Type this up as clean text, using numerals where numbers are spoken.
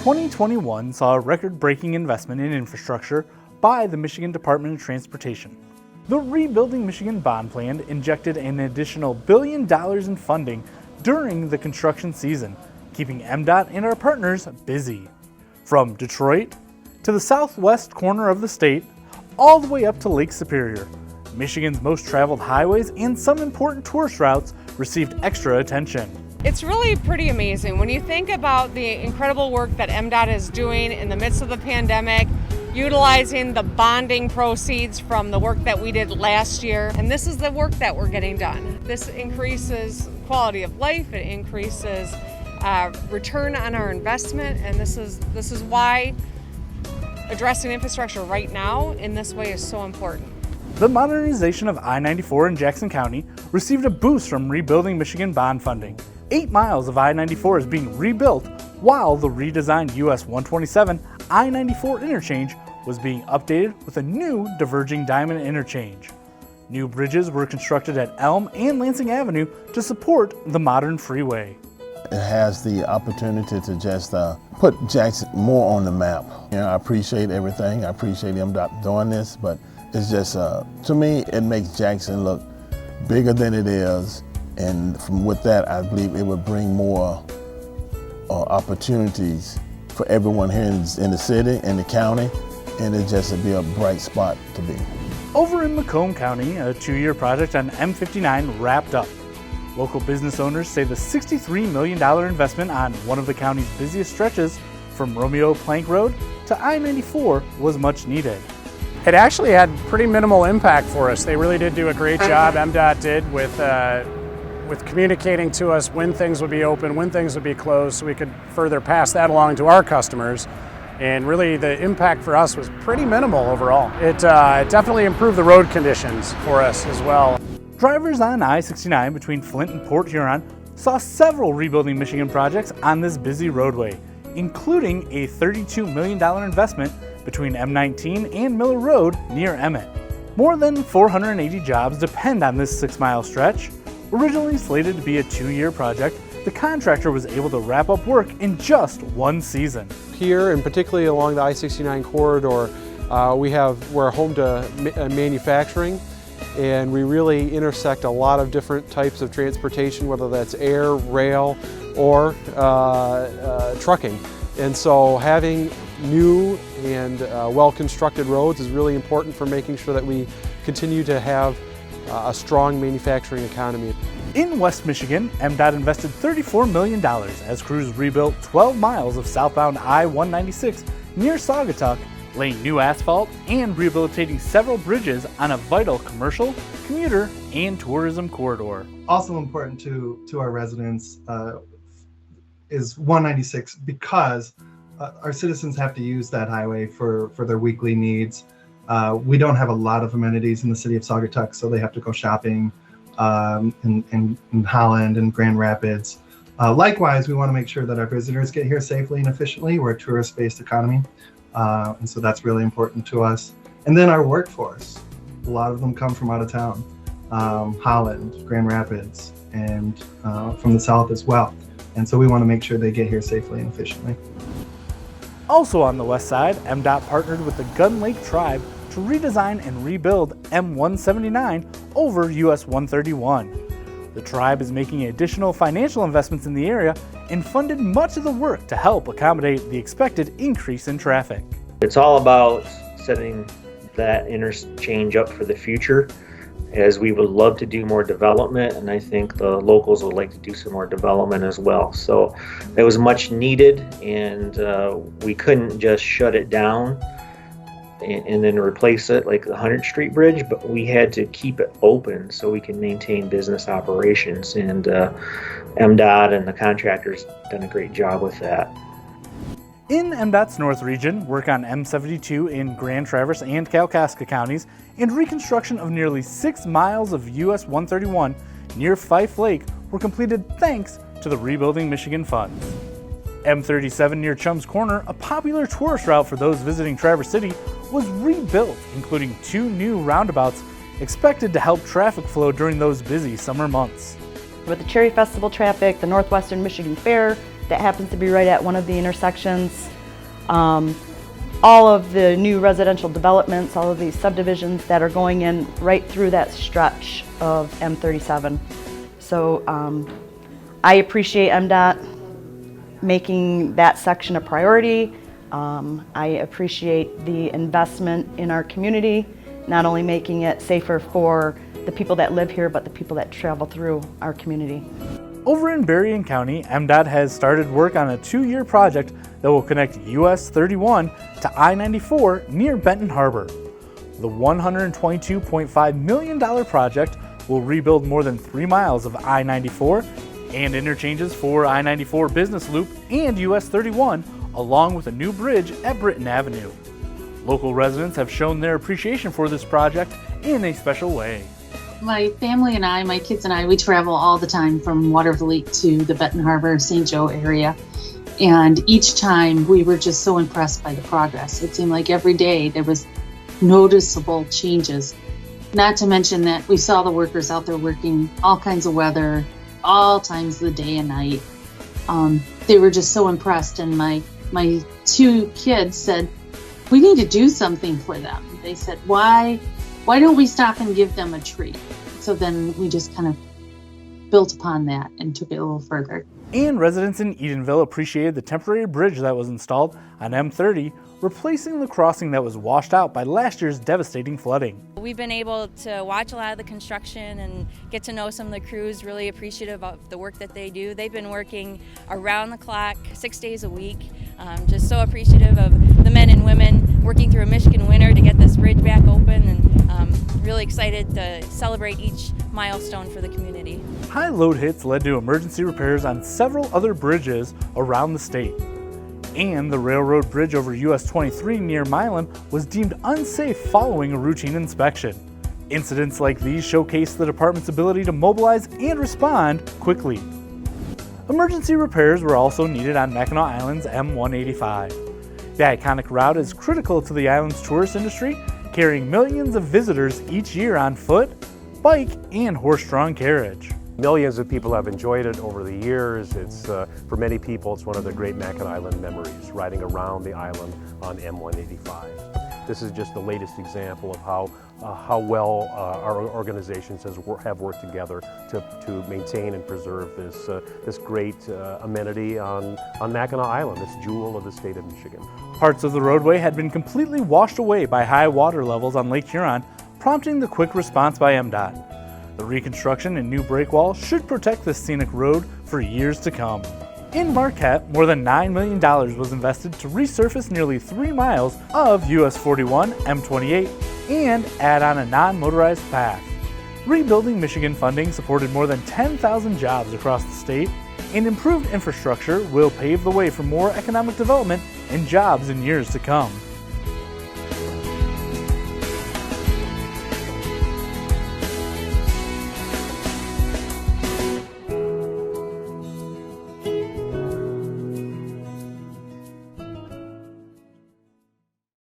2021 saw a record-breaking investment in infrastructure by the Michigan Department of Transportation. The Rebuilding Michigan Bond Plan injected an additional $1 billion in funding during the construction season, keeping MDOT and our partners busy. From Detroit to the southwest corner of the state, all the way up to Lake Superior, Michigan's most traveled highways and some important tourist routes received extra attention. It's really pretty amazing when you think about the incredible work that MDOT is doing in the midst of the pandemic, utilizing the bonding proceeds from the work that we did last year. And this is the work that we're getting done. This increases quality of life, it increases return on our investment, and this is why addressing infrastructure right now in this way is so important. The modernization of I-94 in Jackson County received a boost from Rebuilding Michigan bond funding. 8 miles of I-94 is being rebuilt, while the redesigned US 127 I-94 interchange was being updated with a new diverging diamond interchange. New bridges were constructed at Elm and Lansing Avenue to support the modern freeway. It has the opportunity to just put Jackson more on the map. You know, I appreciate everything. I appreciate MDOT doing this, but it's just, to me, it makes Jackson look bigger than it is. And with that, I believe it would bring more opportunities for everyone here in the city and the county, and it just would be a bright spot to be. Over in Macomb County, a 2-year project on M59 wrapped up. Local business owners say the $63 million investment on one of the county's busiest stretches from Romeo Plank Road to I-94 was much needed. It actually had pretty minimal impact for us. They really did do a great job, MDOT did, with communicating to us when things would be open, when things would be closed, so we could further pass that along to our customers. And really the impact for us was pretty minimal overall. It definitely improved the road conditions for us as well. Drivers on I-69 between Flint and Port Huron saw several Rebuilding Michigan projects on this busy roadway, including a $32 million investment between M19 and Miller Road near Emmett. More than 480 jobs depend on this 6-mile stretch. Originally slated to be a 2-year project, the contractor was able to wrap up work in just 1 season. Here, and particularly along the I-69 corridor, we're home to manufacturing, and we really intersect a lot of different types of transportation, whether that's air, rail, or trucking. And so having new and well-constructed roads is really important for making sure that we continue to have a strong manufacturing economy. In West Michigan, MDOT invested $34 million as crews rebuilt 12 miles of southbound I-196 near Saugatuck, laying new asphalt and rehabilitating several bridges on a vital commercial, commuter, and tourism corridor. Also important to our residents is 196 because our citizens have to use that highway for their weekly needs. We don't have a lot of amenities in the city of Saugatuck, so they have to go shopping in Holland and Grand Rapids. Likewise, we want to make sure that our visitors get here safely and efficiently. We're a tourist-based economy, and so that's really important to us. And then our workforce. A lot of them come from out of town, Holland, Grand Rapids, and from the south as well. And so we want to make sure they get here safely and efficiently. Also on the west side, MDOT partnered with the Gun Lake Tribe to redesign and rebuild M179 over US 131. The tribe is making additional financial investments in the area and funded much of the work to help accommodate the expected increase in traffic. It's all about setting that interchange up for the future, as we would love to do more development, and I think the locals would like to do some more development as well. So it was much needed, and we couldn't just shut it down and then replace it like the 100th Street Bridge, but we had to keep it open so we can maintain business operations, and MDOT and the contractors done a great job with that. In MDOT's North region, work on M72 in Grand Traverse and Kalkaska counties and reconstruction of nearly 6 miles of US 131 near Fife Lake were completed thanks to the Rebuilding Michigan funds. M37 near Chum's Corner, a popular tourist route for those visiting Traverse City, was rebuilt, including 2 new roundabouts expected to help traffic flow during those busy summer months. With the Cherry Festival traffic, the Northwestern Michigan Fair, that happens to be right at one of the intersections. all of the new residential developments, all of these subdivisions that are going in right through that stretch of M37. So I appreciate MDOT making that section a priority. I appreciate the investment in our community, not only making it safer for the people that live here, but the people that travel through our community. Over in Berrien County, MDOT has started work on a 2-year project that will connect US 31 to I-94 near Benton Harbor. The $122.5 million project will rebuild more than 3 miles of I-94 and interchanges for I-94 Business Loop and US 31, along with a new bridge at Britton Avenue. Local residents have shown their appreciation for this project in a special way. My family and I, my kids and I, we travel all the time from Watervliet to the Benton Harbor, St. Joe area. And each time we were just so impressed by the progress. It seemed like every day there was noticeable changes. Not to mention that we saw the workers out there working all kinds of weather, all times of the day and night. They were just so impressed. And my 2 kids said, we need to do something for them. They said, why don't we stop and give them a treat? So then we just kind of built upon that and took it a little further. And residents in Edenville appreciated the temporary bridge that was installed on M30, replacing the crossing that was washed out by last year's devastating flooding. We've been able to watch a lot of the construction and get to know some of the crews, really appreciative of the work that they do. They've been working around the clock, 6 days a week. Just so appreciative of the men and women working through a Michigan winter to get this bridge back open, and really excited to celebrate each milestone for the community. High load hits led to emergency repairs on several other bridges around the state. And the railroad bridge over US 23 near Milan was deemed unsafe following a routine inspection. Incidents like these showcase the department's ability to mobilize and respond quickly. Emergency repairs were also needed on Mackinac Island's M185. The iconic route is critical to the island's tourist industry, carrying millions of visitors each year on foot, bike, and horse-drawn carriage. Millions of people have enjoyed it over the years. It's for many people, it's one of the great Mackinac Island memories, riding around the island on M185. This is just the latest example of how well our organizations have worked together to maintain and preserve this great amenity on Mackinac Island, this jewel of the state of Michigan. Parts of the roadway had been completely washed away by high water levels on Lake Huron, prompting the quick response by MDOT. The reconstruction and new break wall should protect this scenic road for years to come. In Marquette, more than $9 million was invested to resurface nearly 3 miles of US 41, M28, and add on a non-motorized path. Rebuilding Michigan funding supported more than 10,000 jobs across the state, and improved infrastructure will pave the way for more economic development and jobs in years to come.